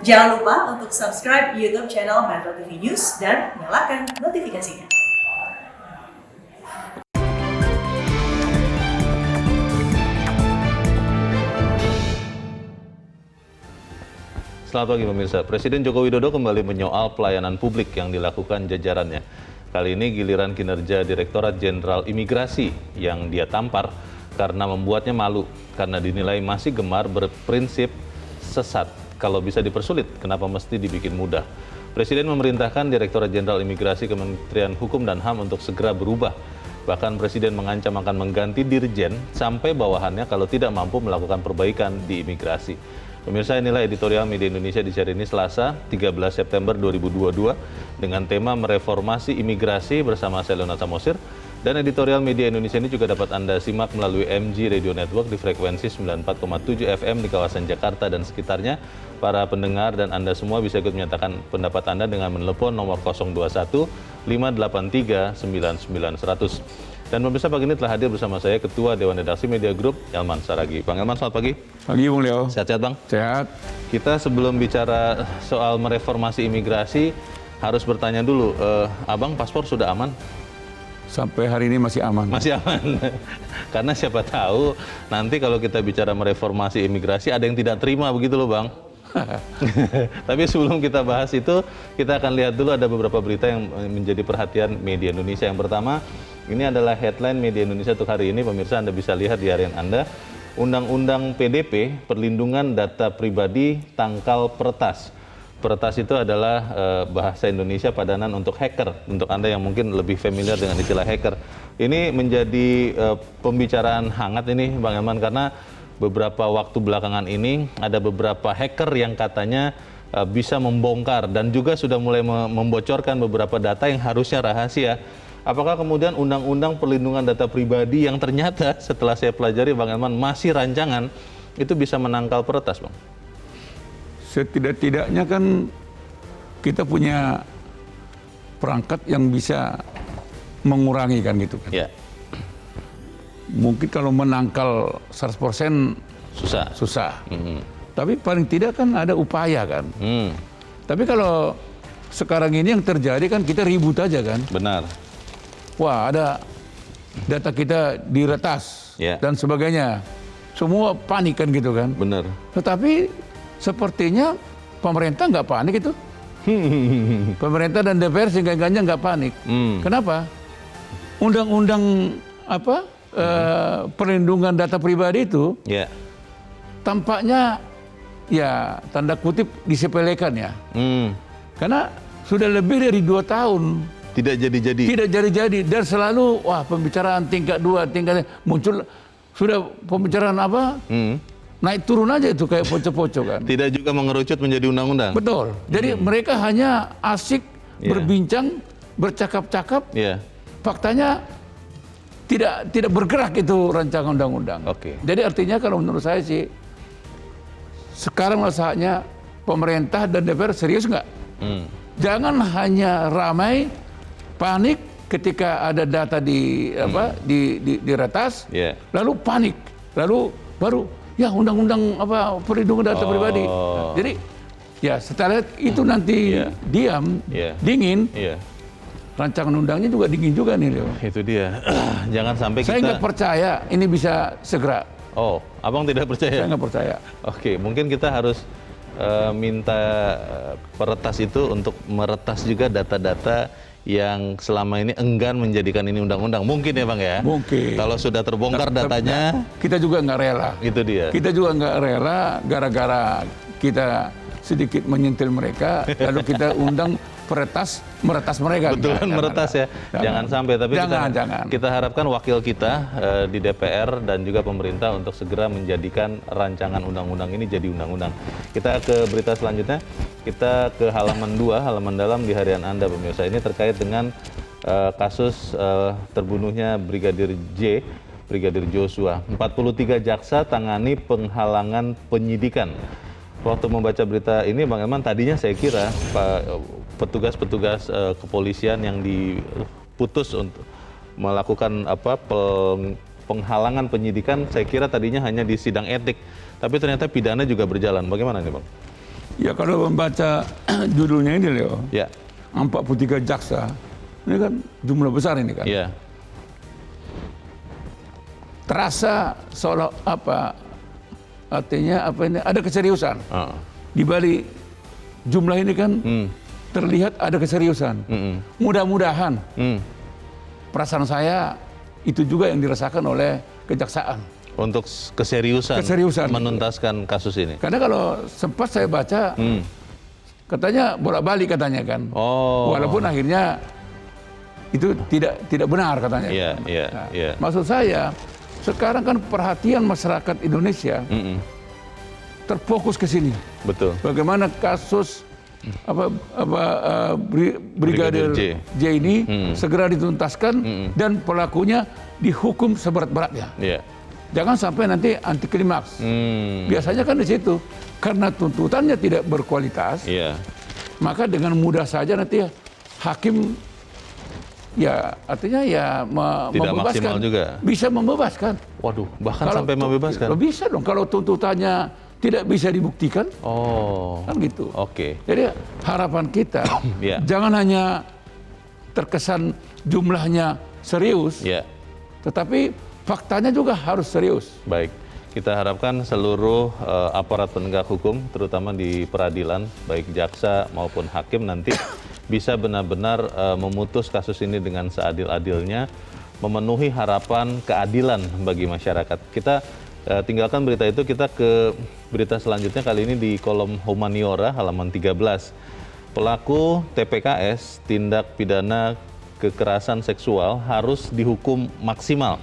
Jangan lupa untuk subscribe YouTube channel Metro TV News dan nyalakan notifikasinya. Selamat pagi pemirsa, Presiden Joko Widodo kembali menyoal pelayanan publik yang dilakukan jajarannya. Kali ini giliran kinerja Direktorat Jenderal Imigrasi yang dia tampar karena membuatnya malu, karena dinilai masih gemar berprinsip sesat. Kalau bisa dipersulit, kenapa mesti dibikin mudah? Presiden memerintahkan Direktorat Jenderal Imigrasi Kementerian Hukum dan HAM untuk segera berubah. Bahkan Presiden mengancam akan mengganti dirjen sampai bawahannya kalau tidak mampu melakukan perbaikan di imigrasi. Pemirsa, inilah editorial Media Indonesia di hari ini Selasa 13 September 2022 dengan tema mereformasi imigrasi bersama saya Leonard Samosir. Dan editorial Media Indonesia ini juga dapat Anda simak melalui MG Radio Network di frekuensi 94,7 FM di kawasan Jakarta dan sekitarnya. Para pendengar dan Anda semua bisa ikut menyatakan pendapat Anda dengan menelepon nomor 021 583 9900. Dan pemirsa, pagi ini telah hadir bersama saya Ketua Dewan Redaksi Media Group, Elman Saragih. Bang Elman, selamat pagi. Pagi, Bung Leo. Sehat-sehat, Bang? Sehat. Kita sebelum bicara soal mereformasi imigrasi, harus bertanya dulu, Abang paspor sudah aman? Sampai hari ini masih aman. Masih aman. Karena siapa tahu nanti kalau kita bicara mereformasi imigrasi ada yang tidak terima, begitu loh Bang. Tapi sebelum kita bahas itu, kita akan lihat dulu ada beberapa berita yang menjadi perhatian Media Indonesia. Yang pertama, ini adalah headline Media Indonesia untuk hari ini. Pemirsa, Anda bisa lihat di harian Anda. Undang-Undang PDP, Perlindungan Data Pribadi, tangkal peretas. Peretas itu adalah bahasa Indonesia padanan untuk hacker. Untuk Anda yang mungkin lebih familiar dengan istilah hacker. Ini menjadi pembicaraan hangat ini, Bang Elman, karena beberapa waktu belakangan ini ada beberapa hacker yang katanya bisa membongkar dan juga sudah mulai membocorkan beberapa data yang harusnya rahasia. Apakah kemudian Undang-Undang Perlindungan Data Pribadi yang ternyata setelah saya pelajari, Bang Elman, masih rancangan, itu bisa menangkal peretas, Bang? Setidak-tidaknya kan kita punya perangkat yang bisa mengurangi kan gitu kan. Ya. Mungkin kalau menangkal 100% susah. Tapi paling tidak kan ada upaya kan. Tapi kalau sekarang ini yang terjadi kan kita ribut aja kan. Benar. Wah, ada data kita diretas dan sebagainya. Semua panik kan gitu kan. Benar. Tetapi sepertinya pemerintah nggak panik itu. Pemerintah dan DPR sehingga-hinganya nggak panik. Kenapa? Undang-undang perlindungan data pribadi itu tampaknya ya tanda kutip disepelekan ya. Karena sudah lebih dari 2 tahun tidak jadi-jadi dan selalu pembicaraan tingkat 2, tingkat muncul sudah pembicaraan naik turun aja itu kayak pocong-pocong kan. Tidak juga mengerucut menjadi undang-undang. Betul. Jadi mereka hanya asik berbincang, bercakap-cakap. Faktanya tidak bergerak itu rancangan undang-undang. Jadi artinya kalau menurut saya sih sekarang saatnya pemerintah dan DPR serius nggak? Jangan hanya ramai panik ketika ada data diretas, lalu panik, lalu baru ya undang-undang perlindungan data pribadi. Nah, jadi ya setelah itu nanti dingin. Rancangan undangnya juga dingin juga nih, Leo. Itu dia. Jangan sampai Saya nggak percaya ini bisa segera. Oh, Abang tidak percaya? Saya nggak percaya. Oke, mungkin kita harus minta peretas itu untuk meretas juga data-data yang selama ini enggan menjadikan ini undang-undang. Mungkin ya Bang ya? Mungkin. Kalau sudah terbongkar datanya. Kita juga nggak rela. Itu dia. Kita juga nggak rela gara-gara kita sedikit menyentil mereka, lalu kita undang meretas mereka. Betulan meretas ya. Jangan sampai. Tapi jangan. Kita harapkan wakil kita di DPR dan juga pemerintah untuk segera menjadikan rancangan undang-undang ini jadi undang-undang. Kita ke berita selanjutnya. Kita ke halaman 2, halaman dalam di harian Anda pemirsa. Ini terkait dengan kasus terbunuhnya Brigadir Joshua. 43 jaksa tangani penghalangan penyidikan. Waktu membaca berita ini, Bang Elman, tadinya saya kira petugas-petugas kepolisian yang diputus untuk melakukan penghalangan penyidikan, saya kira tadinya hanya di sidang etik, tapi ternyata pidana juga berjalan. Bagaimana nih, Bang? Ya kalau membaca judulnya ini Leo, Ya. 43 jaksa, ini kan jumlah besar ini kan. Iya. Terasa seolah apa, artinya apa ini, ada keseriusan. Oh. Di balik jumlah ini kan terlihat ada keseriusan. Mudah-mudahan perasaan saya itu juga yang dirasakan oleh kejaksaan. Untuk keseriusan menuntaskan kasus ini. Karena kalau sempat saya baca, katanya bolak-balik katanya kan. Oh. Walaupun akhirnya itu tidak benar katanya. Iya, iya, Nah, iya. maksud saya, sekarang kan perhatian masyarakat Indonesia terfokus ke sini. Betul. Bagaimana kasus Brigadir J ini segera dituntaskan dan pelakunya dihukum seberat-beratnya. Iya. Jangan sampai nanti anti klimaks. Biasanya kan di situ karena tuntutannya tidak berkualitas, Iya. maka dengan mudah saja nanti hakim ya artinya ya Tidak membebaskan, maksimal juga. bisa membebaskan. Waduh, bahkan sampai membebaskan. Bisa dong kalau tuntutannya tidak bisa dibuktikan. Oh. Kan gitu. Oke. Jadi harapan kita Ya. jangan hanya terkesan jumlahnya serius, Ya. tetapi faktanya juga harus serius. Baik. Kita harapkan seluruh aparat penegak hukum, terutama di peradilan, baik jaksa maupun hakim nanti bisa benar-benar memutus kasus ini dengan seadil-adilnya, memenuhi harapan keadilan bagi masyarakat. Kita tinggalkan berita itu, kita ke berita selanjutnya kali ini di kolom Humaniora halaman 13. Pelaku TPKS, tindak pidana kekerasan seksual, harus dihukum maksimal.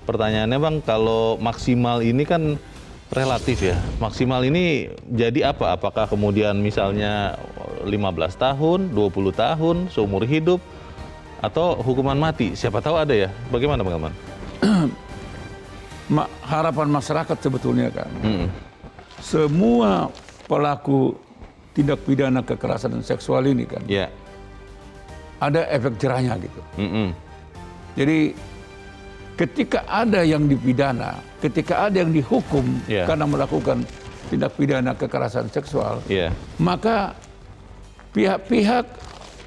Pertanyaannya Bang, kalau maksimal ini kan relatif ya. Maksimal ini jadi apa? Apakah kemudian misalnya 15 tahun, 20 tahun, seumur hidup, atau hukuman mati? Siapa tahu ada ya. Bagaimana Bang Aman? Harapan masyarakat sebetulnya kan, semua pelaku tindak pidana kekerasan seksual ini kan, Ya. ada efek jerahnya gitu. Jadi ketika ada yang dipidana, ketika ada yang dihukum karena melakukan tindak pidana kekerasan seksual, maka pihak-pihak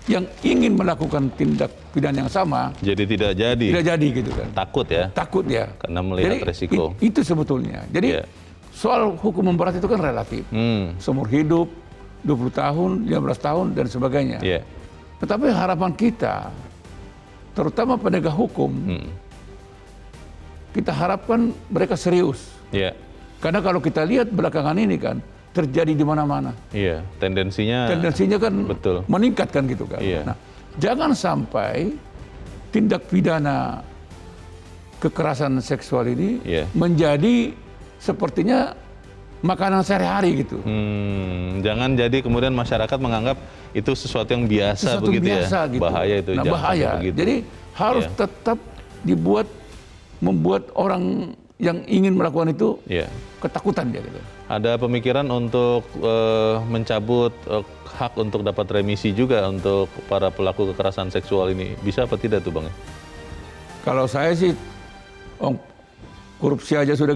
yang ingin melakukan tindak pidana yang sama jadi tidak jadi gitu kan. Takut ya karena melihat jadi, resiko. Itu sebetulnya. Jadi soal hukuman berat itu kan relatif. Seumur hidup, 20 tahun, 15 tahun dan sebagainya. Tetapi harapan kita, terutama penegak hukum, kita harapkan mereka serius. Karena kalau kita lihat belakangan ini kan terjadi di mana-mana. Tendensinya kan betul. meningkat kan gitu kan. Nah, jangan sampai tindak pidana kekerasan seksual ini menjadi sepertinya makanan sehari-hari gitu. Jangan jadi kemudian masyarakat menganggap itu sesuatu yang biasa begitu ya. Gitu. Bahaya itu. Nah, bahaya. Jadi harus tetap membuat orang yang ingin melakukan itu ketakutan dia gitu. Ada pemikiran untuk mencabut hak untuk dapat remisi juga untuk para pelaku kekerasan seksual ini. Bisa apa tidak tuh Bang? Kalau saya sih, korupsi aja sudah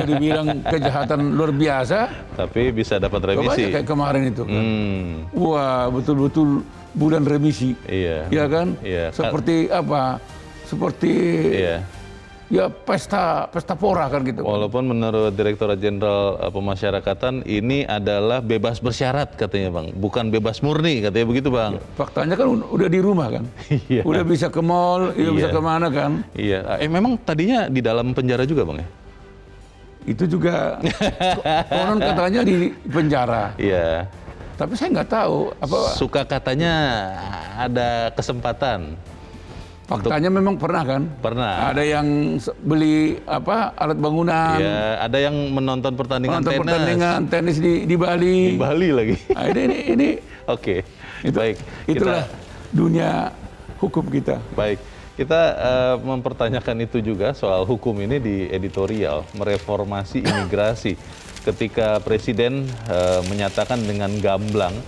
dibilang kejahatan luar biasa. Tapi bisa dapat remisi. Kayak kemarin itu kan. Wah, betul-betul bulan remisi. Iya kan? Seperti apa? Seperti ya pesta pora kan gitu. Walaupun menurut Direktorat Jenderal Pemasyarakatan ini adalah bebas bersyarat katanya Bang, bukan bebas murni katanya begitu Bang. Faktanya kan udah di rumah kan, udah bisa ke mall, bisa kemana kan. Memang tadinya di dalam penjara juga Bang ya? Itu juga konon katanya di penjara. Tapi saya nggak tahu apa. Suka katanya ada kesempatan. Faktanya memang pernah kan? Pernah. Ada yang beli alat bangunan. Ada yang menonton pertandingan tenis di Bali. Di Bali lagi. Nah, ini Oke. Baik. Itulah dunia hukum kita. Baik. Kita mempertanyakan itu juga soal hukum ini di editorial mereformasi imigrasi. Ketika Presiden menyatakan dengan gamblang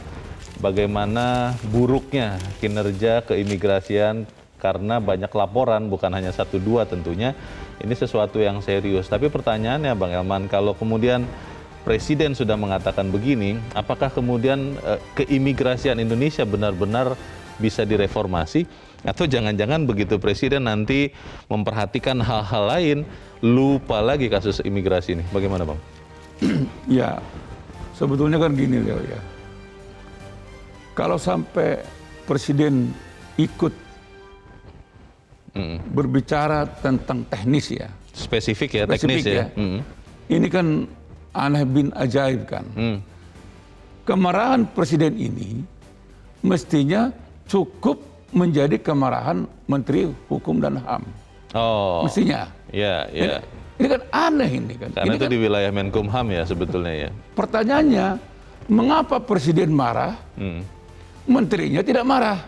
bagaimana buruknya kinerja keimigrasian karena banyak laporan, bukan hanya 1-2 tentunya, ini sesuatu yang serius. Tapi pertanyaannya Bang Elman, kalau kemudian Presiden sudah mengatakan begini, apakah kemudian keimigrasian Indonesia benar-benar bisa direformasi? Atau jangan-jangan begitu Presiden nanti memperhatikan hal-hal lain, lupa lagi kasus imigrasi ini? Bagaimana Bang? Ya, sebetulnya kan gini Leo ya. Kalau sampai Presiden ikut berbicara tentang teknis ya. Spesifik ya, teknis ya. Ini kan aneh bin ajaib kan. Kemarahan Presiden ini mestinya cukup menjadi kemarahan Menteri Hukum dan HAM. Oh. Mestinya. Ya, ya. Ini kan aneh ini kan. Karena ini itu kan, di wilayah Menkumham ya sebetulnya ya. Pertanyaannya, mengapa Presiden marah, menterinya tidak marah?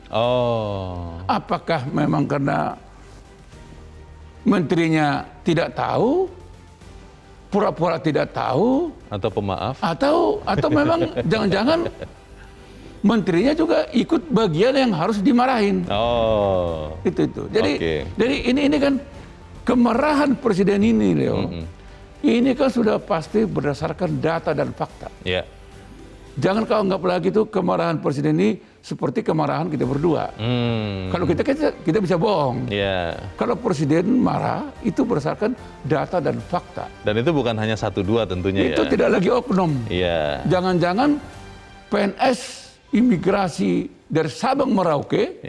Oh. Apakah memang karena menterinya tidak tahu, pura-pura tidak tahu, atau pemaaf? Atau memang jangan-jangan menterinya juga ikut bagian yang harus dimarahin? Oh. Itu. Jadi ini kan kemarahan Presiden ini, Leo. Ini kan sudah pasti berdasarkan data dan fakta. Yeah. Jangan kau anggap lagi itu kemarahan Presiden ini seperti kemarahan kita berdua. Kalau kita bisa bohong. Yeah. Kalau Presiden marah itu berdasarkan data dan fakta. Dan itu bukan hanya 1-2 tentunya itu ya. tidak lagi oknum. Yeah. Jangan-jangan PNS imigrasi dari Sabang Merauke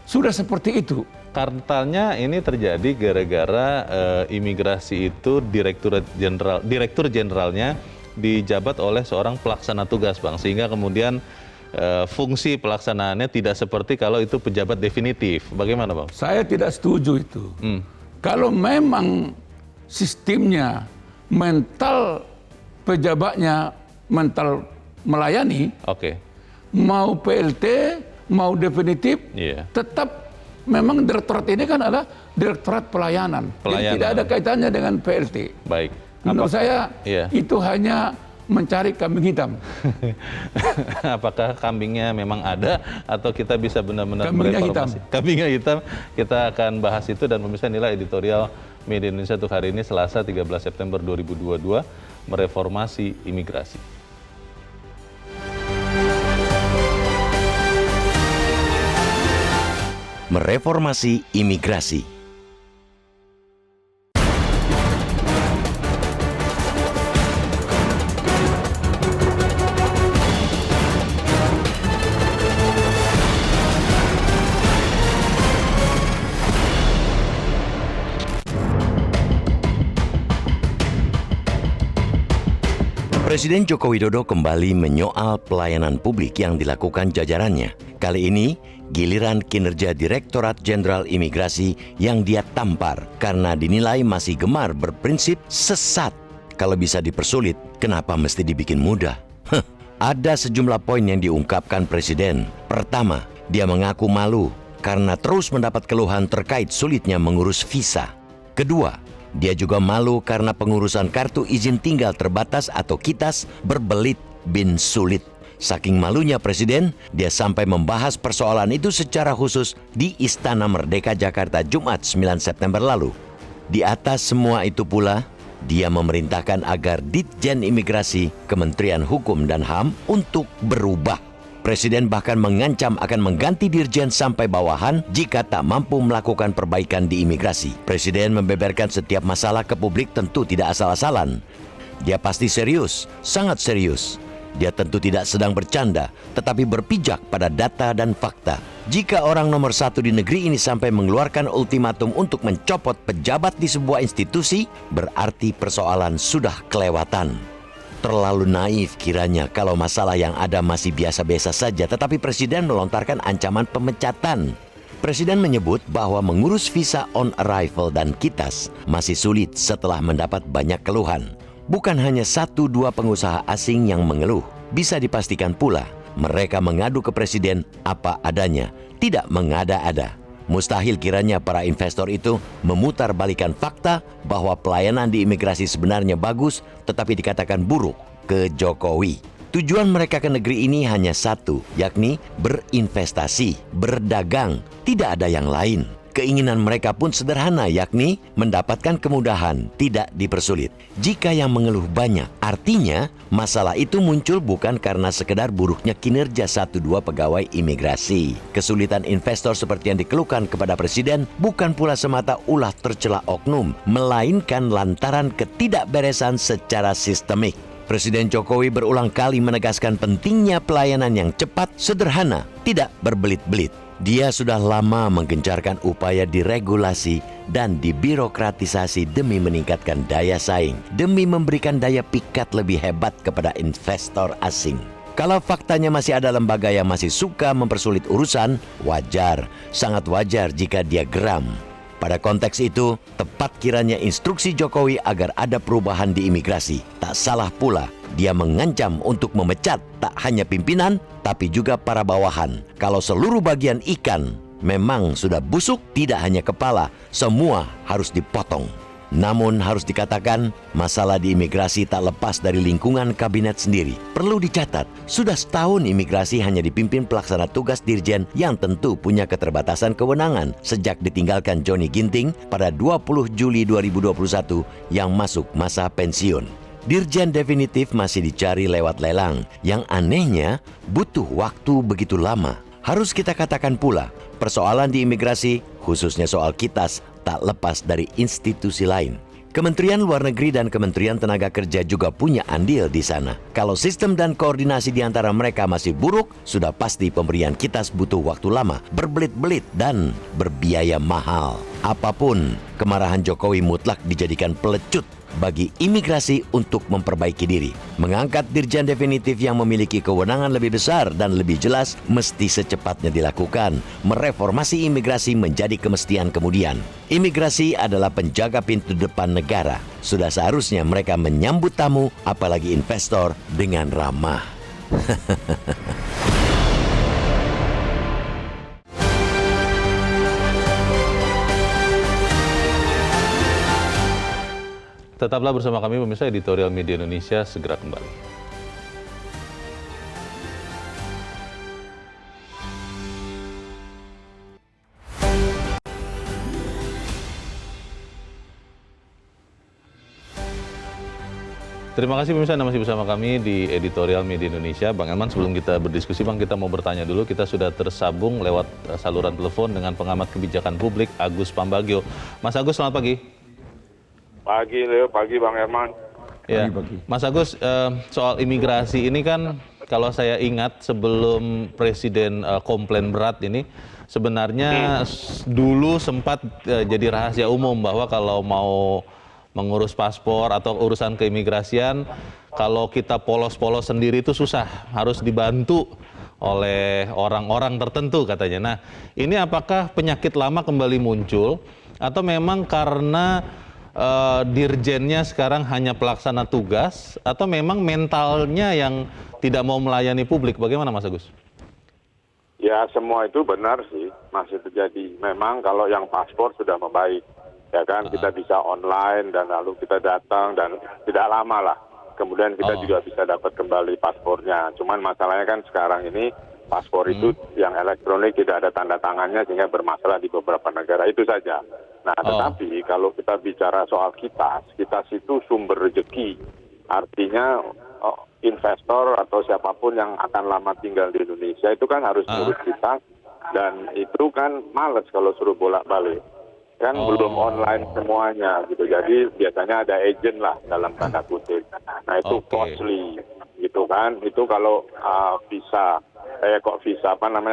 sudah seperti itu. Katanya ini terjadi gara-gara imigrasi itu direktur jenderalnya dijabat oleh seorang pelaksana tugas, Bang, sehingga kemudian fungsi pelaksanaannya tidak seperti kalau itu pejabat definitif. Bagaimana, Bang? Saya tidak setuju itu. Kalau memang sistemnya, mental pejabatnya, mental melayani, mau PLT, mau definitif, tetap memang direktorat ini kan adalah direktorat pelayanan. Jadi tidak ada kaitannya dengan PLT. Baik. Menurut saya itu hanya mencari kambing hitam. Apakah kambingnya memang ada atau kita bisa benar-benar mereformasi? Kambingnya hitam. Kita akan bahas itu dan pemirsa, inilah editorial Media Indonesia untuk hari ini Selasa 13 September 2022, mereformasi imigrasi. Mereformasi imigrasi. Presiden Joko Widodo kembali menyoal pelayanan publik yang dilakukan jajarannya. Kali ini, giliran kinerja Direktorat Jenderal Imigrasi yang dia tampar karena dinilai masih gemar berprinsip sesat. Kalau bisa dipersulit, kenapa mesti dibikin mudah? Ada sejumlah poin yang diungkapkan Presiden. Pertama, dia mengaku malu karena terus mendapat keluhan terkait sulitnya mengurus visa. Kedua, dia juga malu karena pengurusan kartu izin tinggal terbatas atau KITAS berbelit bin sulit. Saking malunya Presiden, dia sampai membahas persoalan itu secara khusus di Istana Merdeka Jakarta Jumat 9 September lalu. Di atas semua itu pula, dia memerintahkan agar Ditjen Imigrasi, Kementerian Hukum dan HAM untuk berubah. Presiden bahkan mengancam akan mengganti dirjen sampai bawahan jika tak mampu melakukan perbaikan di imigrasi. Presiden membeberkan setiap masalah ke publik tentu tidak asal-asalan. Dia pasti serius, sangat serius. Dia tentu tidak sedang bercanda, tetapi berpijak pada data dan fakta. Jika orang nomor satu di negeri ini sampai mengeluarkan ultimatum untuk mencopot pejabat di sebuah institusi, berarti persoalan sudah kelewatan. Terlalu naif kiranya kalau masalah yang ada masih biasa-biasa saja, tetapi Presiden melontarkan ancaman pemecatan. Presiden menyebut bahwa mengurus visa on arrival dan KITAS masih sulit setelah mendapat banyak keluhan. Bukan hanya 1-2 pengusaha asing yang mengeluh, bisa dipastikan pula mereka mengadu ke Presiden apa adanya, tidak mengada-ada. Mustahil kiranya para investor itu memutarbalikan fakta bahwa pelayanan di imigrasi sebenarnya bagus tetapi dikatakan buruk ke Jokowi. Tujuan mereka ke negeri ini hanya satu, yakni berinvestasi, berdagang, tidak ada yang lain. Keinginan mereka pun sederhana, yakni mendapatkan kemudahan, tidak dipersulit. Jika yang mengeluh banyak, artinya masalah itu muncul bukan karena sekedar buruknya kinerja 1-2 pegawai imigrasi. Kesulitan investor seperti yang dikeluhkan kepada Presiden bukan pula semata ulah tercela oknum, melainkan lantaran ketidakberesan secara sistemik. Presiden Jokowi berulang kali menegaskan pentingnya pelayanan yang cepat, sederhana, tidak berbelit-belit. Dia sudah lama menggencarkan upaya diregulasi dan dibirokratisasi demi meningkatkan daya saing, demi memberikan daya pikat lebih hebat kepada investor asing. Kalau faktanya masih ada lembaga yang masih suka mempersulit urusan, wajar, sangat wajar jika dia geram. Pada konteks itu, tepat kiranya instruksi Jokowi agar ada perubahan di imigrasi. Tak salah pula, dia mengancam untuk memecat tak hanya pimpinan, tapi juga para bawahan. Kalau seluruh bagian ikan memang sudah busuk, tidak hanya kepala, semua harus dipotong. Namun harus dikatakan, masalah di imigrasi tak lepas dari lingkungan kabinet sendiri. Perlu dicatat, sudah setahun imigrasi hanya dipimpin pelaksana tugas Dirjen yang tentu punya keterbatasan kewenangan sejak ditinggalkan Johnny Ginting pada 20 Juli 2021 yang masuk masa pensiun. Dirjen definitif masih dicari lewat lelang. Yang anehnya, butuh waktu begitu lama. Harus kita katakan pula, persoalan di imigrasi, khususnya soal kitas, tak lepas dari institusi lain. Kementerian Luar Negeri dan Kementerian Tenaga Kerja juga punya andil di sana. Kalau sistem dan koordinasi di antara mereka masih buruk, sudah pasti pemberian kitas butuh waktu lama, berbelit-belit, dan berbiaya mahal. Apapun, kemarahan Jokowi mutlak dijadikan pelecut bagi imigrasi untuk memperbaiki diri. Mengangkat dirjen definitif yang memiliki kewenangan lebih besar dan lebih jelas mesti secepatnya dilakukan. Mereformasi imigrasi menjadi kemestian kemudian. Imigrasi adalah penjaga pintu depan negara. Sudah seharusnya mereka menyambut tamu, apalagi investor, dengan ramah. Tetaplah bersama kami pemirsa, Editorial Media Indonesia segera kembali. Terima kasih pemirsa, Anda masih bersama kami di Editorial Media Indonesia. Bang Elman, sebelum kita berdiskusi Bang, kita mau bertanya dulu. Kita sudah tersambung lewat saluran telepon dengan pengamat kebijakan publik Agus Pambagio. Mas Agus, selamat pagi. Pagi Leo, pagi Bang Herman. Ya, Mas Agus, soal imigrasi ini kan kalau saya ingat sebelum Presiden komplain berat ini, sebenarnya dulu sempat jadi rahasia umum bahwa kalau mau mengurus paspor atau urusan keimigrasian, kalau kita polos-polos sendiri itu susah, harus dibantu oleh orang-orang tertentu katanya. Nah, ini apakah penyakit lama kembali muncul atau memang karena dirjennya sekarang hanya pelaksana tugas atau memang mentalnya yang tidak mau melayani publik? Bagaimana Mas Agus? Ya, semua itu benar sih, masih terjadi. Memang kalau yang paspor sudah membaik, ya kan, kita bisa online dan lalu kita datang dan tidak lama lah. Kemudian kita juga bisa dapat kembali paspornya. Cuman masalahnya kan sekarang ini paspor itu yang elektronik tidak ada tanda tangannya sehingga bermasalah di beberapa negara, itu saja. Nah, tetapi kalau kita bicara soal kitas itu sumber rezeki. Artinya investor atau siapapun yang akan lama tinggal di Indonesia itu kan harus ngurus kitas, dan itu kan males kalau suruh bolak-balik. Kan belum online semuanya gitu. Jadi biasanya ada agent lah dalam tanda kutip. Nah, itu costly gitu kan. Itu kalau visa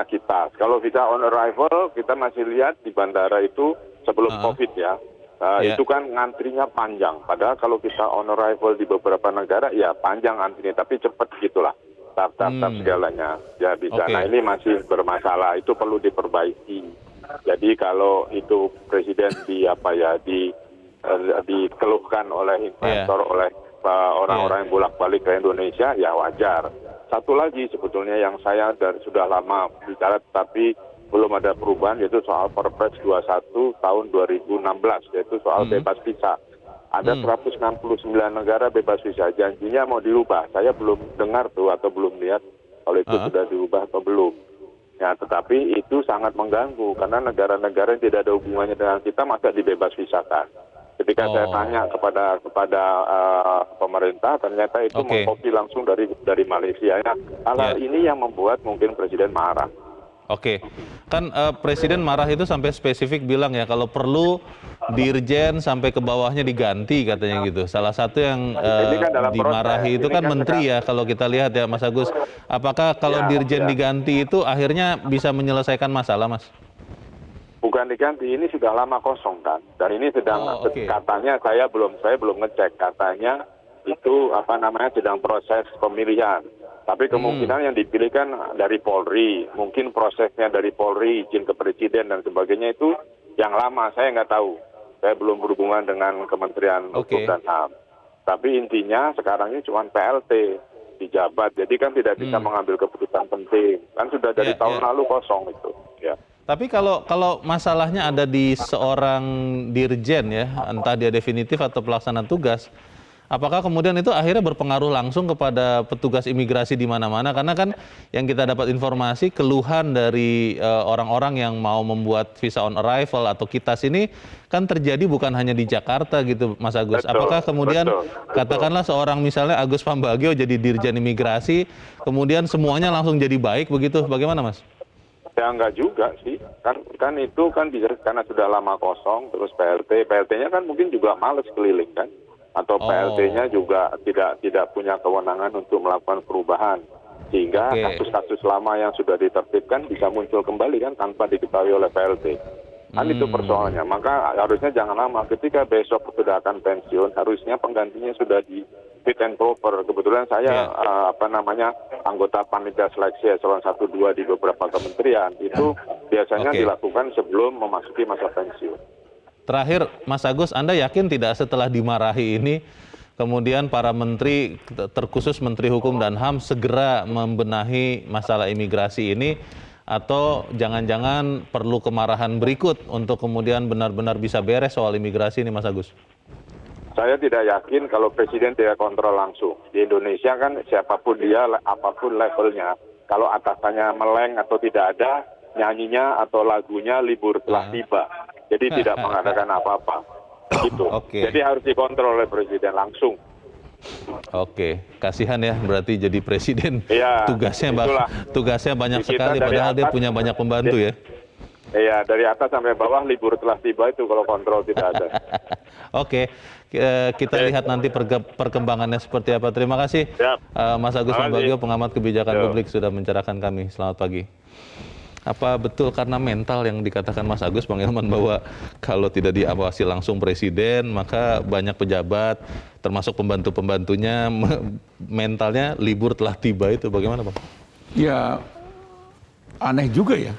kitas. Kalau visa on arrival kita masih lihat di bandara itu sebelum COVID ya. Itu kan ngantrinya panjang. Padahal kalau kita on arrival di beberapa negara ya panjang antrinya, tapi cepat gitulah. Tap segalanya ya bisa. Nah, ini masih bermasalah. Itu perlu diperbaiki. Jadi kalau itu Presiden dikeluhkan oleh investor, oleh orang-orang yang bolak-balik ke Indonesia, ya wajar. Satu lagi sebetulnya yang saya sudah lama bicara tetapi belum ada perubahan, yaitu soal Perpres 21 tahun 2016, yaitu soal bebas visa. Ada 169 negara bebas visa, janjinya mau dirubah. Saya belum dengar tuh atau belum lihat kalau itu sudah dirubah atau belum. Ya, tetapi itu sangat mengganggu karena negara-negara yang tidak ada hubungannya dengan kita masa dibebas visakan. Ketika saya tanya kepada pemerintah, ternyata itu mengkopi langsung dari Malaysia. Ya, hal ini yang membuat mungkin Presiden marah. Oke, kan Presiden marah itu sampai spesifik bilang ya kalau perlu dirjen sampai ke bawahnya diganti katanya gitu. Salah satu yang kan dimarahi itu kan menteri ya kalau kita lihat ya Mas Agus. Apakah kalau dirjen diganti itu akhirnya bisa menyelesaikan masalah, Mas? Bukan diganti, ini sudah lama kosong kan. Dan ini sedang katanya saya belum ngecek, katanya itu sedang proses pemilihan. Tapi kemungkinan yang dipilih kan dari Polri, mungkin prosesnya dari Polri, izin ke Presiden dan sebagainya itu yang lama, saya nggak tahu. Saya belum berhubungan dengan Kementerian Hukum dan HAM. Tapi intinya sekarang ini cuma PLT dijabat, jadi kan tidak bisa mengambil keputusan penting. Kan sudah dari tahun lalu kosong itu. Ya. Tapi kalau masalahnya ada di seorang dirjen ya, entah dia definitif atau pelaksana tugas, apakah kemudian itu akhirnya berpengaruh langsung kepada petugas imigrasi di mana-mana? Karena kan yang kita dapat informasi keluhan dari orang-orang yang mau membuat visa on arrival atau KITAS ini kan terjadi bukan hanya di Jakarta gitu, Mas Agus. Apakah kemudian katakanlah seorang misalnya Agus Pambagio jadi dirjen imigrasi, kemudian semuanya langsung jadi baik begitu? Bagaimana, Mas? Ya enggak juga sih, kan itu kan bisa karena sudah lama kosong, terus PLT-nya kan mungkin juga males keliling kan. Atau PLT-nya juga tidak punya kewenangan untuk melakukan perubahan, sehingga kasus-kasus lama yang sudah ditertibkan bisa muncul kembali kan tanpa diketahui oleh PLT. Kan itu persoalannya. Maka harusnya jangan lama. Ketika besok sudah akan pensiun, harusnya penggantinya sudah di fit and proper. Kebetulan saya anggota panitia seleksi eselon 1-2 di beberapa kementerian itu biasanya dilakukan sebelum memasuki masa pensiun. Terakhir, Mas Agus, Anda yakin tidak setelah dimarahi ini, kemudian para menteri, terkhusus Menteri Hukum dan HAM, segera membenahi masalah imigrasi ini, atau jangan-jangan perlu kemarahan berikut untuk kemudian benar-benar bisa beres soal imigrasi ini, Mas Agus? Saya tidak yakin kalau Presiden tidak kontrol langsung. Di Indonesia kan siapapun dia, apapun levelnya, kalau atasannya meleng atau tidak ada, nyanyinya atau lagunya libur telah tiba. Jadi tidak mengadakan apa-apa. Gitu. Jadi harus dikontrol oleh Presiden langsung. Kasihan ya berarti jadi Presiden. Ya, tugasnya banyak sekali, padahal dia punya banyak pembantu ya. Iya, dari atas sampai bawah libur telah tiba itu kalau kontrol tidak ada. Kita lihat nanti perkembangannya seperti apa. Terima kasih Mas Agus Pambagio, pengamat kebijakan publik, sudah mencerahkan kami. Selamat pagi. Apa betul karena mental yang dikatakan Mas Agus, Bang Ilman, bahwa kalau tidak diawasi langsung Presiden, maka banyak pejabat, termasuk pembantu-pembantunya, mentalnya libur telah tiba itu, bagaimana Bang? Ya, aneh juga ya,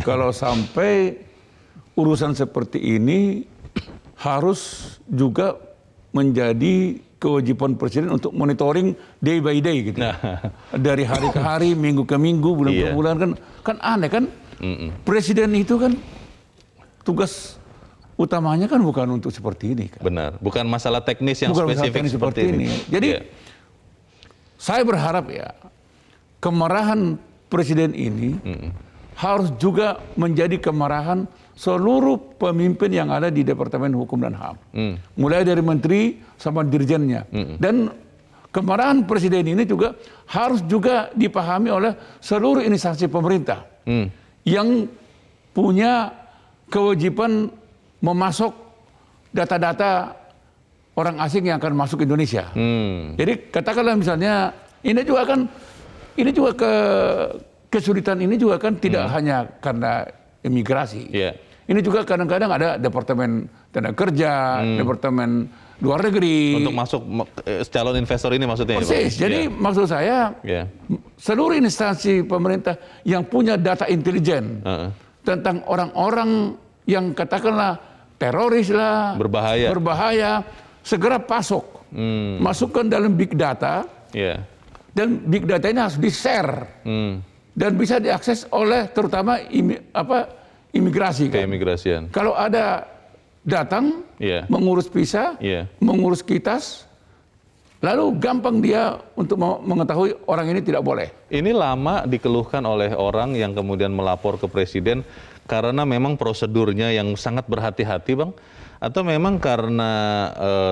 kalau sampai urusan seperti ini harus juga menjadi kewajiban Presiden untuk monitoring day by day gitu. Dari hari ke hari, minggu ke minggu, bulan ke bulan, kan aneh kan. Presiden itu kan tugas utamanya kan bukan untuk seperti ini kan. Benar, bukan masalah teknis yang spesifik seperti ini. Jadi saya berharap ya kemarahan Presiden ini harus juga menjadi kemarahan seluruh pemimpin yang ada di Departemen Hukum dan HAM. Mulai dari menteri sampai dirjennya. Dan kemarahan Presiden ini juga harus juga dipahami oleh seluruh instansi pemerintah yang punya kewajiban memasok data-data orang asing yang akan masuk Indonesia. Jadi katakanlah misalnya ini juga kesulitan ini juga kan tidak hanya karena imigrasi. Ini juga kadang-kadang ada Departemen Tenaga Kerja, Departemen Luar Negeri. Untuk masuk calon investor ini maksudnya. Persis. Jadi maksud saya seluruh instansi pemerintah yang punya data intelijen tentang orang-orang yang katakanlah teroris lah, berbahaya, segera pasok, masukkan dalam big data, dan big data ini harus di-share dan bisa diakses oleh terutama imigrasi kan. Keimigrasian. Kalau ada datang mengurus visa, mengurus KITAS, lalu gampang dia untuk mengetahui orang ini tidak boleh. Ini lama dikeluhkan oleh orang yang kemudian melapor ke presiden karena memang prosedurnya yang sangat berhati-hati, Bang? Atau memang karena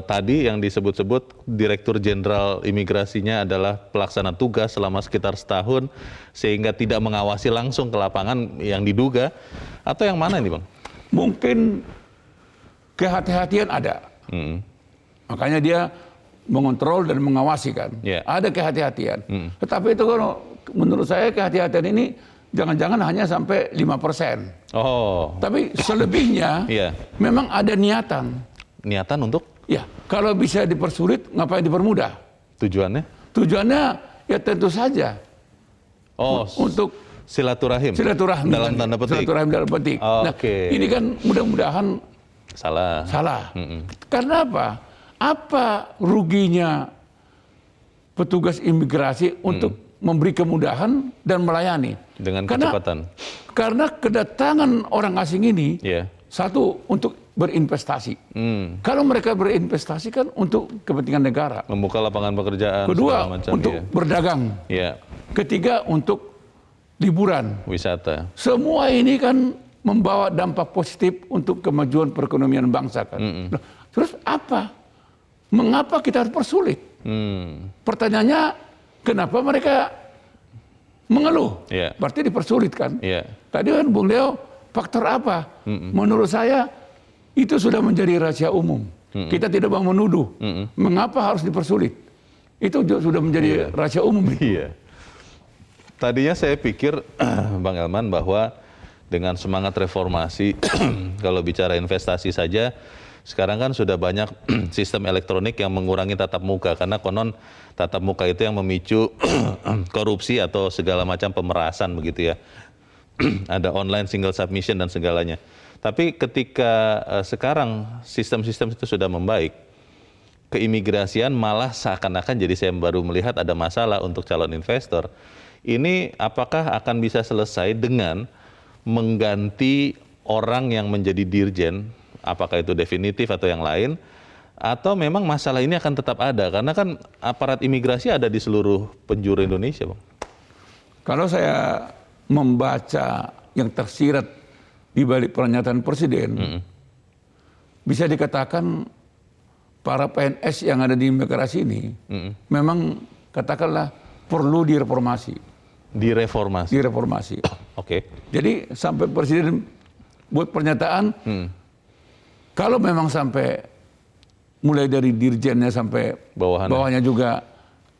tadi yang disebut-sebut Direktur Jenderal Imigrasinya adalah pelaksana tugas selama sekitar setahun sehingga tidak mengawasi langsung ke lapangan yang diduga, atau yang mana ini, Bang? Mungkin kehati-hatian ada. Makanya dia mengontrol dan mengawasi kan. Ada kehati-hatian. Tetapi itu kalau menurut saya kehati-hatian ini jangan-jangan hanya sampai 5%. Tapi selebihnya memang ada niatan. Niatan untuk? Ya, kalau bisa dipersulit, ngapain dipermudah? Tujuannya? Tujuannya ya tentu saja. Untuk silaturahim dalam tanda petik. Silaturahim dalam petik. Nah, ini kan mudah-mudahan salah. Karena apa? Apa ruginya petugas imigrasi untuk memberi kemudahan dan melayani dengan kecepatan? Karena kedatangan orang asing ini satu untuk berinvestasi. Kalau mereka berinvestasi kan untuk kepentingan negara, membuka lapangan pekerjaan. Kedua untuk berdagang. Ketiga untuk liburan, wisata. Semua ini kan membawa dampak positif untuk kemajuan perekonomian bangsa kan. Terus apa? Mengapa kita harus persulit? Pertanyaannya, kenapa mereka mengeluh? Berarti dipersulit kan? Tadi kan Bung Leo, faktor apa? Menurut saya itu sudah menjadi rahasia umum. Kita tidak mau menuduh. Mengapa harus dipersulit? Itu sudah menjadi rahasia umum. Tadinya saya pikir, Bang Elman, bahwa dengan semangat reformasi, kalau bicara investasi saja, sekarang kan sudah banyak sistem elektronik yang mengurangi tatap muka, karena konon tatap muka itu yang memicu korupsi atau segala macam pemerasan begitu ya. Ada online single submission dan segalanya. Tapi ketika sekarang sistem-sistem itu sudah membaik, keimigrasian malah seakan-akan, jadi saya baru melihat ada masalah untuk calon investor. Ini apakah akan bisa selesai dengan mengganti orang yang menjadi dirjen, apakah itu definitif atau yang lain, atau memang masalah ini akan tetap ada, karena kan aparat imigrasi ada di seluruh penjuru Indonesia, Bang. Kalau saya membaca yang tersirat di balik pernyataan Presiden, bisa dikatakan para PNS yang ada di imigrasi ini memang katakanlah perlu direformasi. Direformasi. Jadi sampai Presiden buat pernyataan, kalau memang sampai mulai dari dirjennya sampai bawahnya juga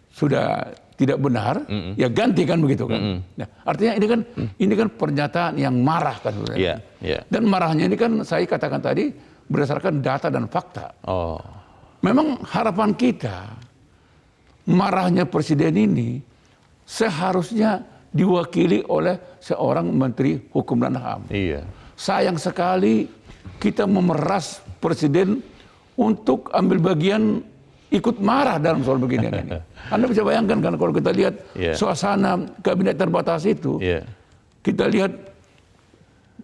sudah tidak benar, ya ganti kan begitu kan. Nah, artinya ini kan pernyataan yang marah kan. Dan marahnya ini kan saya katakan tadi berdasarkan data dan fakta. Memang harapan kita marahnya Presiden ini seharusnya diwakili oleh seorang Menteri Hukum dan HAM. Sayang sekali kita memeras Presiden untuk ambil bagian ikut marah dalam soal beginian ini. Anda bisa bayangkan kan kalau kita lihat suasana kabinet terbatas itu, kita lihat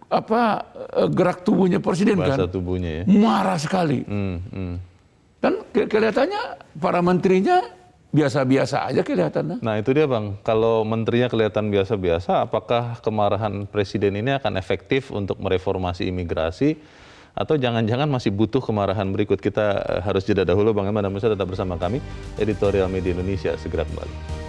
apa gerak tubuhnya Presiden, bahasa kan tubuhnya marah sekali. Dan kelihatannya para menterinya biasa-biasa aja kelihatannya. Nah itu dia, Bang, kalau menterinya kelihatan biasa-biasa, apakah kemarahan Presiden ini akan efektif untuk mereformasi imigrasi, atau jangan-jangan masih butuh kemarahan berikut? Kita harus jeda dahulu, Bang Elman dan pemirsa, tetap bersama kami, Editorial Media Indonesia segera kembali.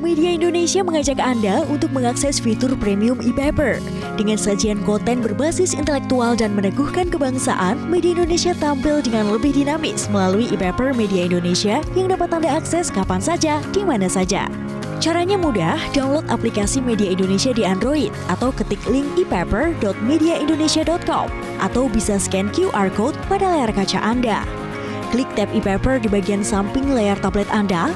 Media Indonesia mengajak Anda untuk mengakses fitur premium e-paper. Dengan sajian konten berbasis intelektual dan meneguhkan kebangsaan, Media Indonesia tampil dengan lebih dinamis melalui e-paper Media Indonesia yang dapat Anda akses kapan saja, di mana saja. Caranya mudah, download aplikasi Media Indonesia di Android atau ketik link e-paper.mediaindonesia.com atau bisa scan QR Code pada layar kaca Anda. Klik tab e-paper di bagian samping layar tablet Anda,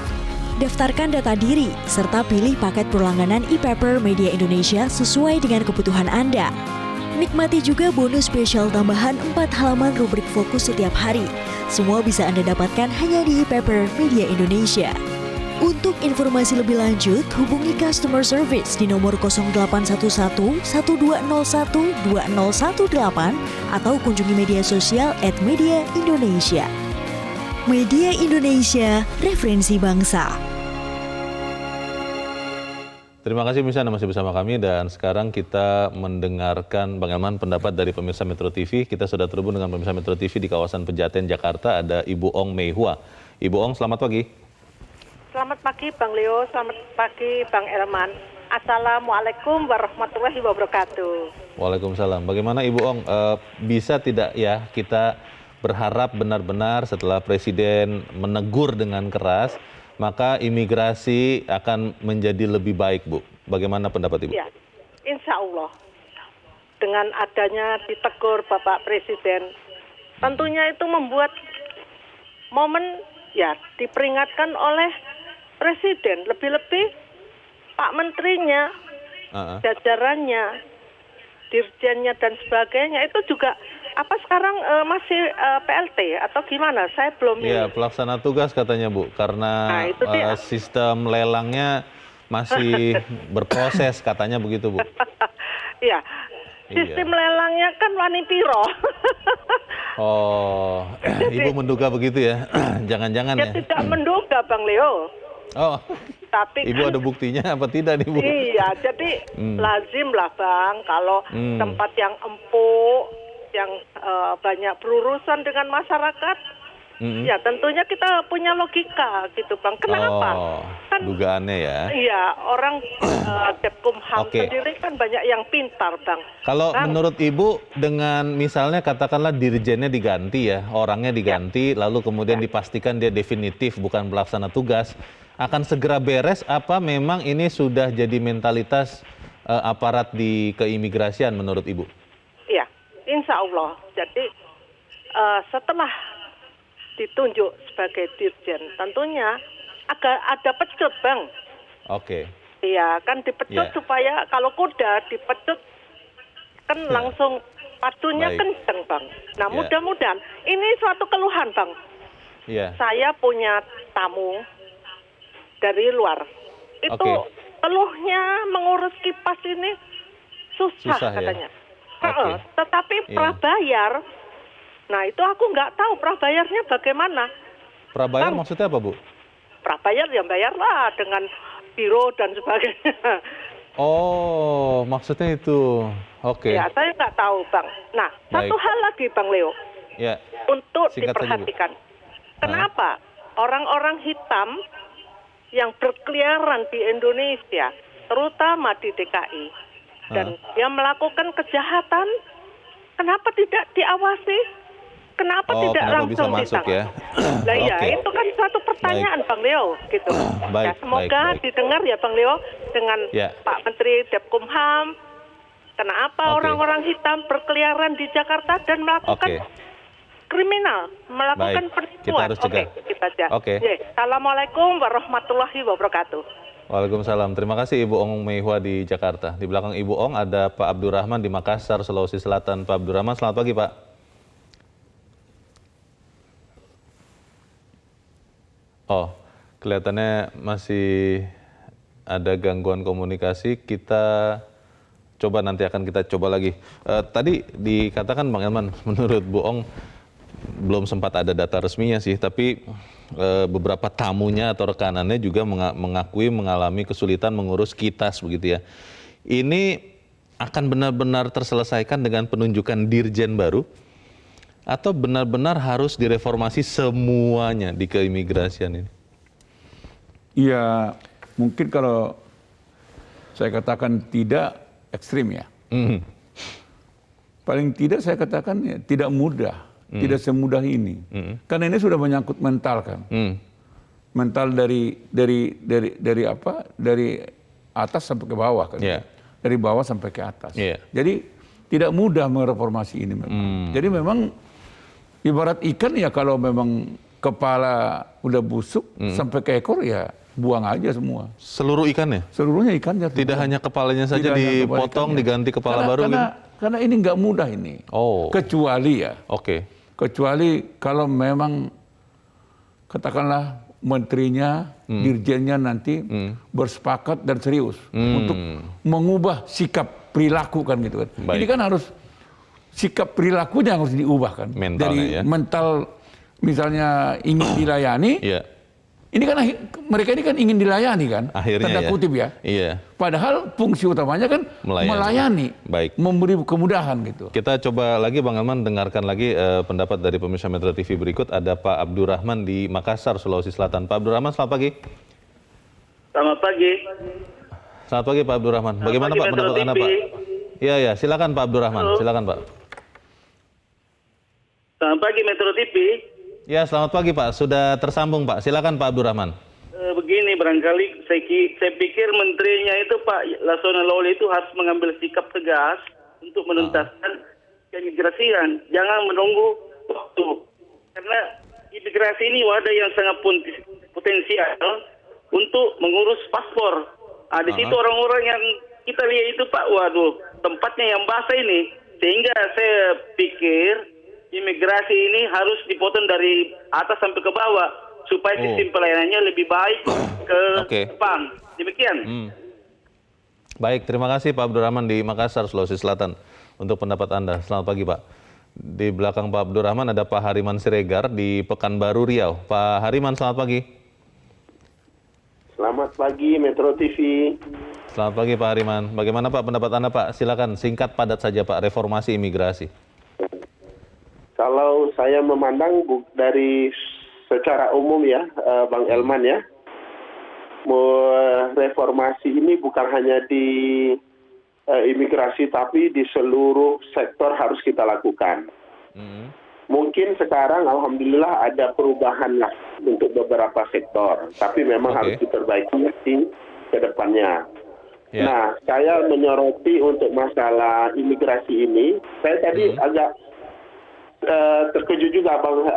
daftarkan data diri, serta pilih paket berlangganan e-paper Media Indonesia sesuai dengan kebutuhan Anda. Nikmati juga bonus spesial tambahan 4 halaman rubrik fokus setiap hari. Semua bisa Anda dapatkan hanya di e-paper Media Indonesia. Untuk informasi lebih lanjut, hubungi customer service di nomor 0811 1201 2018 atau kunjungi media sosial @mediaindonesia. Media Indonesia, referensi bangsa. Terima kasih pemirsa Anda masih bersama kami dan sekarang kita mendengarkan Bang Elman pendapat dari pemirsa Metro TV. Kita sudah terhubung dengan pemirsa Metro TV di kawasan Pejaten, Jakarta. Ada Ibu Ong Mei Hua. Ibu Ong, selamat pagi. Selamat pagi Bang Leo, selamat pagi Bang Elman. Assalamualaikum warahmatullahi wabarakatuh. Waalaikumsalam. Bagaimana Ibu Ong, bisa tidak ya kita berharap benar-benar setelah Presiden menegur dengan keras, maka imigrasi akan menjadi lebih baik, Bu? Bagaimana pendapat Ibu? Ya, insya Allah. Dengan adanya ditegur Bapak Presiden, tentunya itu membuat momen ya diperingatkan oleh Presiden, lebih-lebih Pak Menterinya, jajarannya, dirjennya dan sebagainya itu juga apa sekarang masih PLT atau gimana? Saya belum. Iya, pelaksana tugas katanya Bu, karena sistem lelangnya masih berproses katanya begitu Bu. Iya, sistem lelangnya kan wani piro. Oh, Ibu menduga begitu ya? Jangan-jangan ya? Tidak menduga Bang Leo. Oh, tapi Ibu ada buktinya apa tidak nih Bu? Iya, jadi lazim lah Bang, kalau tempat yang empuk, yang banyak berurusan dengan masyarakat, ya tentunya kita punya logika gitu Bang. Kenapa? Kan dugaannya ya? Iya, orang Depkumham sendiri kan banyak yang pintar Bang. Kalau menurut Ibu dengan misalnya katakanlah dirjennya diganti ya, orangnya diganti, lalu kemudian dipastikan dia definitif bukan pelaksana tugas, akan segera beres apa memang ini sudah jadi mentalitas aparat di keimigrasian menurut Ibu? Iya, insya Allah. Jadi setelah ditunjuk sebagai dirjen, tentunya agak ada pecut Bang. Oke. Iya, kan dipecut supaya kalau kuda dipecut kan langsung padunya kenceng Bang. Nah mudah-mudahan ini suatu keluhan Bang. Saya punya tamu dari luar. Itu keluhnya mengurus kipas ini susah katanya. Ya? Tetapi prabayar, nah itu aku nggak tahu prabayarnya bagaimana. Prabayar maksudnya apa Bu? Prabayar ya bayarlah dengan biro dan sebagainya. Oh, maksudnya itu. Oke. Ya, saya nggak tahu Bang. Nah, satu hal lagi Bang Leo. Ya. Untuk Singkat diperhatikan. Kenapa orang-orang hitam yang berkeliaran di Indonesia, terutama di DKI, dan dia melakukan kejahatan, kenapa tidak diawasi? Kenapa tidak langsung bisa masuk ya? Nah ya, itu kan suatu pertanyaan Bang Leo, gitu. Ya, semoga didengar ya Bang Leo dengan Pak Menteri Depkumham. Kenapa orang-orang hitam berkeliaran di Jakarta dan melakukan kriminal, melakukan penipuan? Kita harus cegah. Kita aja. Assalamualaikum warahmatullahi wabarakatuh. Waalaikumsalam. Terima kasih Ibu Ong Mei Hua di Jakarta. Di belakang Ibu Ong ada Pak Abdurrahman di Makassar, Sulawesi Selatan. Pak Abdurrahman, selamat pagi Pak. Oh, kelihatannya masih ada gangguan komunikasi. Kita coba nanti akan kita coba lagi. Tadi dikatakan Bang Elman, menurut Bu Ong belum sempat ada data resminya sih, tapi beberapa tamunya atau rekanannya juga mengakui mengalami kesulitan mengurus kitas begitu ya. Ini akan benar-benar terselesaikan dengan penunjukan dirjen baru? Atau benar-benar harus direformasi semuanya di keimigrasian ini? Iya, mungkin kalau saya katakan tidak ekstrim ya. Paling tidak saya katakan ya, tidak mudah, tidak semudah ini. Karena ini sudah menyangkut mental kan. Mental dari apa? Dari atas sampai ke bawah kan. Dari bawah sampai ke atas. Jadi tidak mudah mereformasi ini memang. Jadi memang ibarat ikan ya, kalau memang kepala udah busuk sampai ke ekor ya buang aja semua. Seluruh ikannya? Seluruhnya ikannya. Tidak hanya kepalanya saja dipotong, diganti kepala baru karena gitu? Karena ini nggak mudah ini. Kecuali ya. Kecuali kalau memang katakanlah menterinya, dirjennya nanti bersepakat dan serius untuk mengubah sikap perilaku kan gitu kan. Ini kan harus sikap perilakunya harus diubah kan. Dari mental misalnya ingin dilayani. Ini kan mereka ini kan ingin dilayani kan, tanda kutip ya. Padahal fungsi utamanya kan melayani, memberi kemudahan gitu. Kita coba lagi Bang Elman dengarkan lagi pendapat dari pemirsa Metro TV berikut. Ada Pak Abdurrahman di Makassar, Sulawesi Selatan. Pak Abdurrahman, selamat pagi. Selamat pagi. Selamat pagi Pak Abdurrahman. Bagaimana Pak pendapat Anda Pak? Ya, silakan Pak Abdurrahman. Silakan Pak. Selamat pagi Metro TV. Ya, selamat pagi Pak. Sudah tersambung Pak. Silakan Pak Abdurrahman. Begini, barangkali saya pikir menterinya itu Pak Lashona Lawli itu harus mengambil sikap tegas untuk menuntaskan keimigrasian. Jangan menunggu waktu. Karena imigrasi ini wadah yang sangat potensial untuk mengurus paspor. Di situ orang-orang yang kita lihat itu Pak, waduh, tempatnya yang basah ini. Sehingga saya pikir imigrasi ini harus dipotong dari atas sampai ke bawah supaya sistem pelayanannya lebih baik ke depan. Demikian. Baik, terima kasih Pak Abdurrahman di Makassar, Sulawesi Selatan untuk pendapat Anda. Selamat pagi Pak. Di belakang Pak Abdurrahman ada Pak Hariman Siregar di Pekanbaru Riau. Pak Hariman, selamat pagi. Selamat pagi Metro TV. Selamat pagi Pak Hariman. Bagaimana Pak pendapat Anda Pak? Silakan singkat padat saja Pak, reformasi imigrasi. Kalau saya memandang dari secara umum ya, Bang Elman ya, reformasi ini bukan hanya di imigrasi tapi di seluruh sektor harus kita lakukan. Mungkin sekarang alhamdulillah ada perubahan lah untuk beberapa sektor, tapi memang harus diperbaiki di ke depannya. Nah, saya menyoroti untuk masalah imigrasi ini, saya tadi agak terkejut juga Bang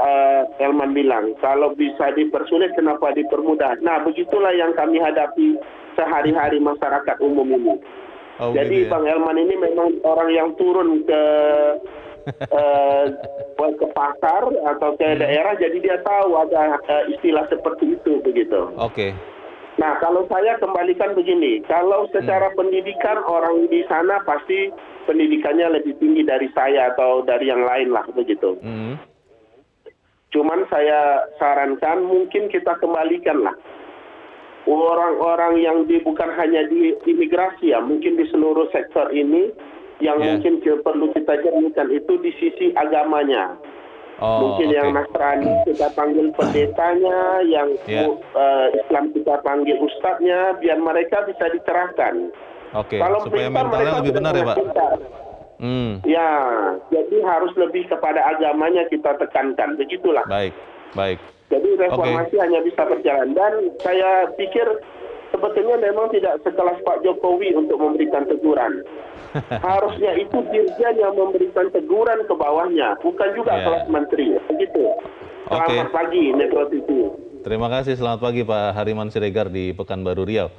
Elman bilang, kalau bisa dipersulit kenapa dipermudah. Nah, begitulah yang kami hadapi sehari-hari masyarakat umum ini. Jadi Bang Elman ini memang orang yang turun ke pasar atau ke daerah, jadi dia tahu ada istilah seperti itu begitu. Nah, kalau saya kembalikan begini, kalau secara pendidikan orang di sana pasti pendidikannya lebih tinggi dari saya atau dari yang lain lah begitu. Cuman saya sarankan mungkin kita kembalikan lah orang-orang yang bukan hanya di imigrasi ya, mungkin di seluruh sektor ini yang mungkin perlu kita jernihkan itu di sisi agamanya. Mungkin yang Nasrani kita panggil pendetanya, yang Islam kita panggil ustadznya, biar mereka bisa dicerahkan. Kalau supaya mentalnya lebih benar ya Pak? Ya, jadi harus lebih kepada agamanya kita tekankan, begitulah. Baik. Jadi reformasi hanya bisa berjalan, dan saya pikir sebetulnya memang tidak sekelas Pak Jokowi untuk memberikan teguran. Harusnya itu dirjen yang memberikan teguran ke bawahnya, bukan juga kelas menteri. Begitu. Selamat pagi Metro TV. Terima kasih, selamat pagi Pak Hariman Siregar di Pekanbaru Riau.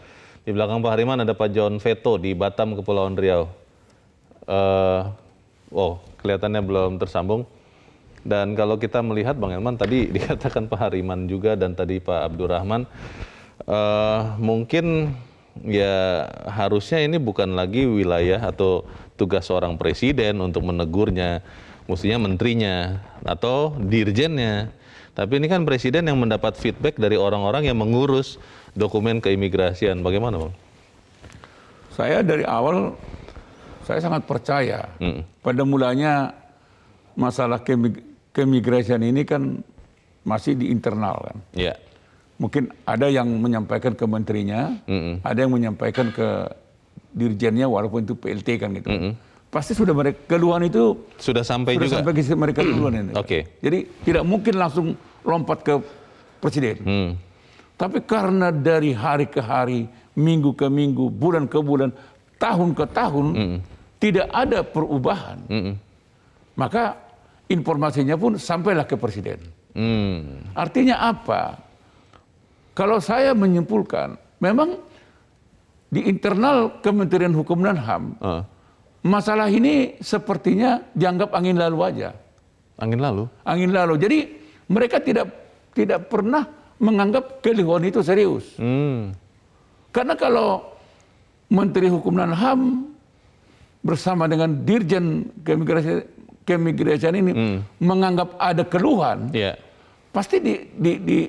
Di belakang Pak Hariman ada Pak John Veto di Batam, Kepulauan Riau. Kelihatannya belum tersambung. Dan kalau kita melihat Bang Elman tadi dikatakan Pak Hariman juga dan tadi Pak Abdurrahman, mungkin ya harusnya ini bukan lagi wilayah atau tugas seorang presiden untuk menegurnya, mestinya menterinya atau dirjennya. Tapi ini kan presiden yang mendapat feedback dari orang-orang yang mengurus dokumen keimigrasian. Bagaimana Bang? Saya dari awal saya sangat percaya. Pada mulanya masalah keimigrasian ini kan masih di internal kan. Mungkin ada yang menyampaikan ke menterinya, ada yang menyampaikan ke dirjennya walaupun itu PLT kan gitu. Pasti sudah mereka keluhan itu sudah sampai juga sampai ke mereka duluan ini. Jadi tidak mungkin langsung lompat ke presiden. Tapi karena dari hari ke hari, minggu ke minggu, bulan ke bulan, tahun ke tahun tidak ada perubahan. Maka informasinya pun sampailah ke presiden. Artinya apa? Kalau saya menyimpulkan, memang di internal Kementerian Hukum dan HAM masalah ini sepertinya dianggap angin lalu aja. Angin lalu? Angin lalu. Jadi mereka tidak pernah menganggap kelihuan itu serius. Karena kalau Menteri Hukum dan HAM bersama dengan Dirjen Keimigrasian ini menganggap ada keluhan, pasti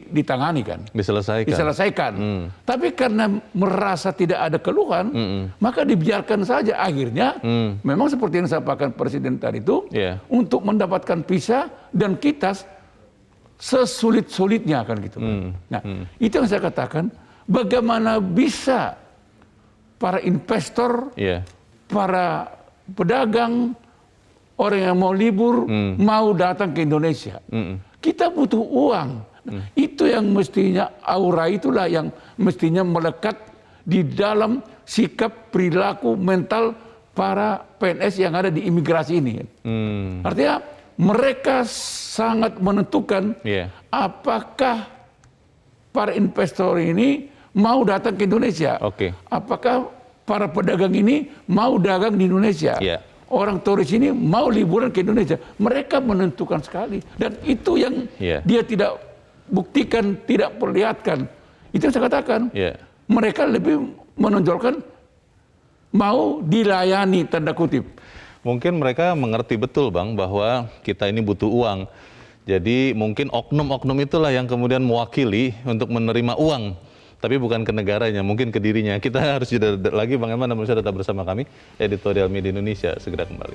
ditangani kan, diselesaikan. Tapi karena merasa tidak ada keluhan, maka dibiarkan saja. Akhirnya memang seperti yang disampaikan Presiden tadi itu, untuk mendapatkan visa dan kitas sesulit-sulitnya kan gitu. Nah, itu yang saya katakan, bagaimana bisa para investor, para pedagang, orang yang mau libur, mau datang ke Indonesia. Kita butuh uang. Itu yang mestinya, aura itulah yang mestinya melekat di dalam sikap, perilaku, mental para PNS yang ada di imigrasi ini. Artinya mereka sangat menentukan apakah para investor ini mau datang ke Indonesia. Apakah para pedagang ini mau dagang di Indonesia. Orang turis ini mau liburan ke Indonesia. Mereka menentukan sekali. Dan itu yang dia tidak buktikan, tidak perlihatkan. Itu yang saya katakan. Mereka lebih menonjolkan mau dilayani, tanda kutip. Mungkin mereka mengerti betul, Bang, bahwa kita ini butuh uang. Jadi mungkin oknum-oknum itulah yang kemudian mewakili untuk menerima uang. Tapi bukan ke negaranya, mungkin ke dirinya. Kita harus jeda lagi, Bang Eman, namun bisa tetap bersama kami. Editorial Media Indonesia segera kembali.